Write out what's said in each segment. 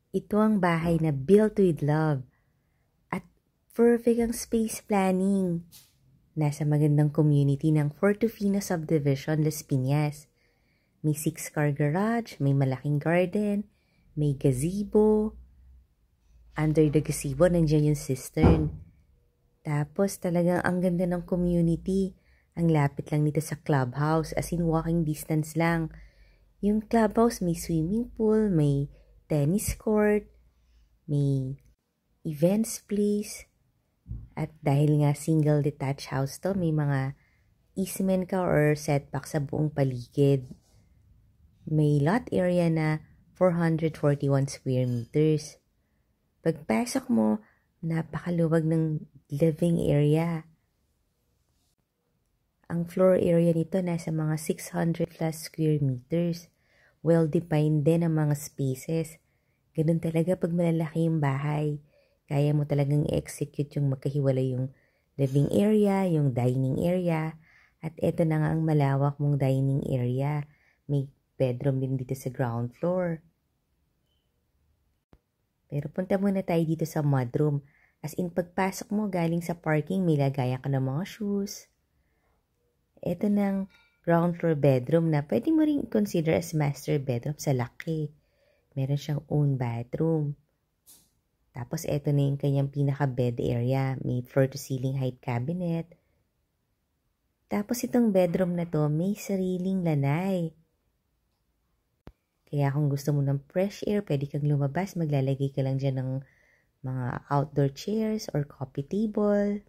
Ito ang bahay na built with love at perfect ang space planning. Nasa magandang community ng Portofino Subdivision, Las Piñas. May 6-car garage, may malaking garden, may gazebo. Under the gazebo, nandiyan yung cistern. Tapos talagang ang ganda ng community. Ang lapit lang nito sa clubhouse, as in walking distance lang. Yung clubhouse may swimming pool, may tennis court, may events place. At dahil nga single detached house to, may mga easement ka or setback sa buong paligid. May lot area na 441 square meters. Pagpasok mo, napakaluwag ng living area. Ang floor area nito nasa mga 600 plus square meters. Well-defined din ang mga spaces. Ganun talaga pag malalaki yung bahay. Kaya mo talagang i-execute yung magkahiwalay yung living area, yung dining area. At eto na nga ang malawak mong dining area. May bedroom din dito sa ground floor. Pero punta muna tayo dito sa mudroom. As in, pagpasok mo galing sa parking, may lagayan ka ng mga shoes. Ito ng ground floor bedroom na pwede mo rin consider as master bedroom sa laki. Meron siyang own bathroom. Tapos ito na yung kanyang pinaka-bed area. May floor-to-ceiling height cabinet. Tapos itong bedroom na to, may sariling lanay. Kaya kung gusto mo ng fresh air, pwede kang lumabas. Maglalagay ka lang dyan ng mga outdoor chairs or coffee table.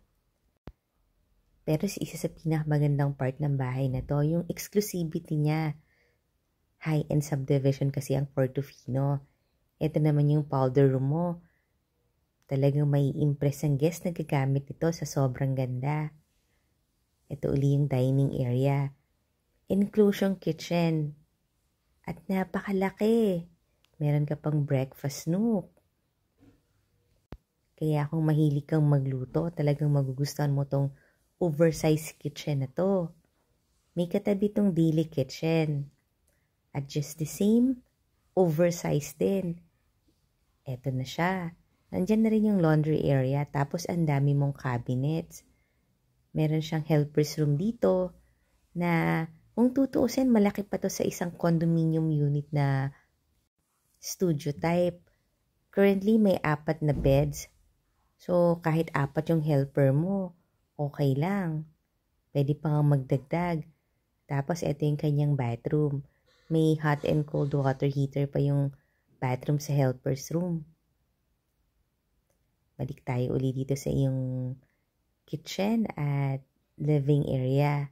Pero isa sa pinakamagandang part ng bahay na to, yung exclusivity niya. High-end subdivision kasi ang Portofino. Ito naman yung powder room mo. Talagang may impress ang guest na gagamit nito sa sobrang ganda. Ito uli yung dining area. Inclusion kitchen. At napakalaki. Meron ka pang breakfast nook. Kaya kung mahilig kang magluto, talagang magugustuhan mo tong oversized kitchen na to. May katabi tong daily kitchen. At just the same, oversized din. Eto na siya. Nandyan na rin yung laundry area, tapos ang dami mong cabinets. Meron siyang helper's room dito na kung tutuusin, malaki pa to sa isang condominium unit na studio type. Currently, may 4 na beds. So, kahit 4 yung helper mo, okay lang. Pwede pa nga magdagdag. Tapos, ito yung kanyang bathroom. May hot and cold water heater pa yung bathroom sa helper's room. Balik tayo uli dito sa iyong kitchen at living area.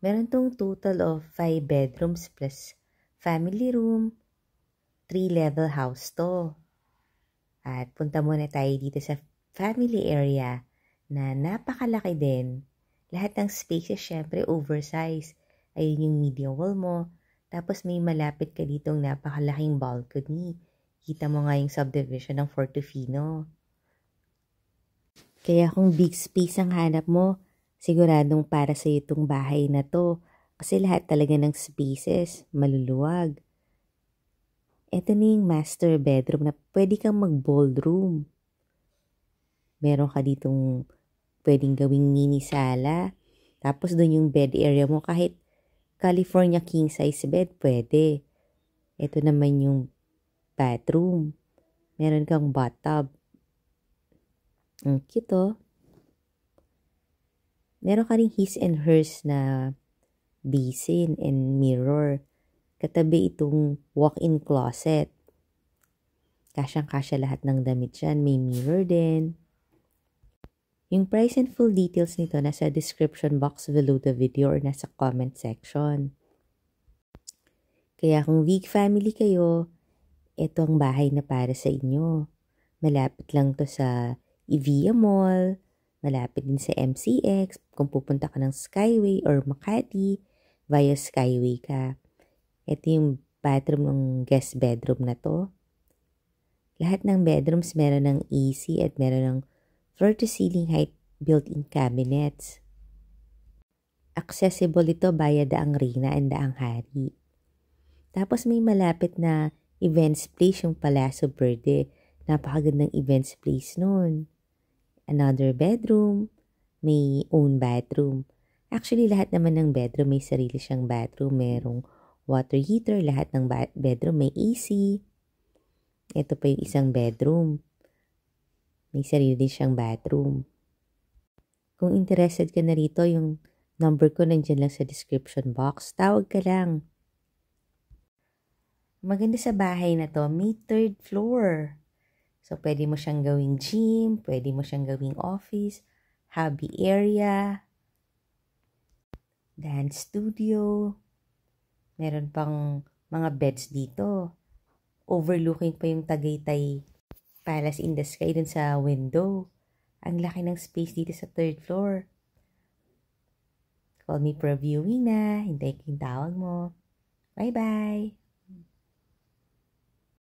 Meron tong total of 5 bedrooms plus family room. 3-level house to. At punta muna tayo dito sa family area na napakalaki din. Lahat ng spaces syempre oversized. Ayun yung media wall mo. Tapos may malapit ka ditong napakalaking balcony. Kita mo nga yung subdivision ng Portofino. Kaya kung big space ang hanap mo, siguradong para sa itong bahay na to. Kasi lahat talaga ng spaces, maluluwag. Ito na yung master bedroom na pwede kang mag-ballroom. Meron ka ditong pwedeng gawing mini sala. Tapos doon yung bed area mo, kahit California king size bed, pwede. Ito naman yung bathroom. Meron kang bathtub. Ang cute oh. Meron ka rin his and hers na basin and mirror. Katabi itong walk-in closet. Kasyang-kasya lahat ng damit dyan. May mirror din. Yung price and full details nito nasa description box below the video or nasa comment section. Kaya kung big family kayo, ito ang bahay na para sa inyo. Malapit lang to sa Evia Mall, malapit din sa MCX. Kung pupunta ka ng Skyway or Makati, via Skyway ka. Ito yung bathroom ng guest bedroom na to. Lahat ng bedrooms meron ng AC at meron ng floor-to-ceiling height built-in cabinets. Accessible ito via Daang Reyna and Daang Hari. Tapos may malapit na events place yung Palazzo Verde. Napakagandang events place nun. Another bedroom, may own bathroom. Actually, lahat naman ng bedroom may sarili siyang bathroom. Merong water heater, lahat ng bedroom may AC. Ito pa yung isang bedroom. May sarili din siyang bathroom. Kung interested ka na rito, yung number ko nandiyan lang sa description box. Tawag ka lang. Maganda sa bahay na to, may third floor. So, pwede mo siyang gawing gym, pwede mo siyang gawing office, hobby area, dance studio. Meron pang mga beds dito. Overlooking pa yung Tagaytay Palace in the Sky dun sa window. Ang laki ng space dito sa third floor. Call me for viewing na. Hintay ko yung tawag mo. Bye-bye!